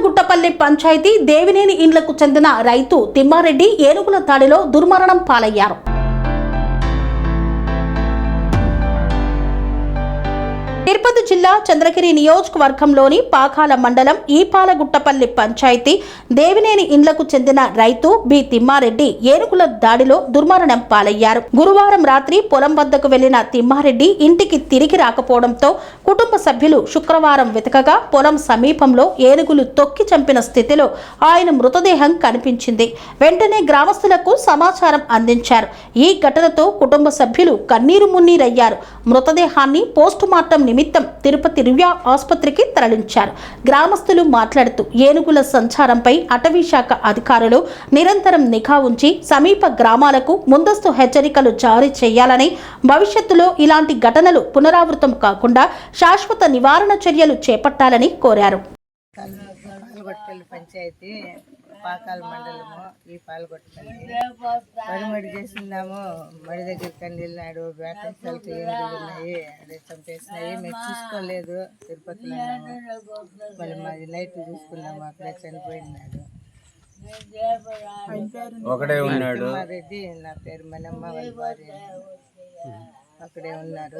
ఈపాలగుట్టపల్లి పంచాయతీ దేవినేని ఇండ్లకు చెందిన రైతు తిమ్మారెడ్డి ఏనుగుల దాడిలో దుర్మరణం పాలయ్యారు. తిరుపతి జిల్లా చంద్రగిరి నియోజకవర్గంలోని పాకాల మండలం ఈపాలగుట్టపల్లి పంచాయతీ దేవినేని ఇండ్లకు చెందిన రైతు బి తిమ్మారెడ్డి ఏనుగుల దాడిలో దుర్మరణం పాలయ్యారు. గురువారం రాత్రి పొలం వద్దకు వెళ్లిన తిమ్మారెడ్డి ఇంటికి తిరిగి రాకపోవడంతో కుటుంబ సభ్యులు శుక్రవారం వెతకగా పొలం సమీపంలో ఏనుగులు తొక్కి చంపిన స్థితిలో ఆయన మృతదేహం కనిపించింది. వెంటనే గ్రామస్తులకు సమాచారం అందించారు. ఈ ఘటనతో కుటుంబ సభ్యులు కన్నీరు మున్నీరయ్యారు. మృతదేహాన్ని పోస్టుమార్టం నిమిత్తం తిరుపతి రుయా ఆసుపత్రికి తరలించారు. గ్రామస్తులు మాట్లాడుతూ ఏనుగుల సంచారంపై అటవీ శాఖ అధికారులు నిరంతరం నిఘా ఉంచి సమీప గ్రామాలకు ముందస్తు హెచ్చరికలు జారీ చేయాలని, భవిష్యత్తులో ఇలాంటి ఘటనలు పునరావృతం కాకుండా శాశ్వత నివారణ చర్యలు చేపట్టాలని కోరారు. పంచాయతీ పాకాల మండలము ఈ పాల్గొట్టండి మడి చేస్తున్నాము. మడి దగ్గరికి అని వెళ్ళినాడు. వేటకి ఏనుగులు ఉన్నాయి, అదే చంపేసినాయి. మేము చూసుకోలేదు. తిరుపతిలో మళ్ళీ మాది నైట్ చూసుకున్నాము. అక్కడే చనిపోయినాడు. ఒకడే ఉన్నాడు. రెడ్డి నా పేరు మనమ్మ, వాళ్ళ భార్య అక్కడే ఉన్నారు.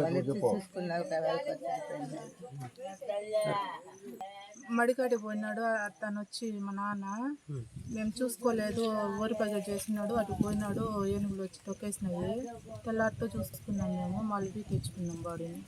మళ్ళీ చూసుకున్నారు. మడికాటి పోయినాడు. తను వచ్చి మా నాన్న మేము చూసుకోలేదు, ఊరి పగ చేసినాడు. అటు పోయినాడు, ఏనుగులు వచ్చి తొక్కేసినాయి. తెల్లారితో చూసుకున్నాం. మేము మళ్ళీ తెచ్చుకున్నాం బాడీని.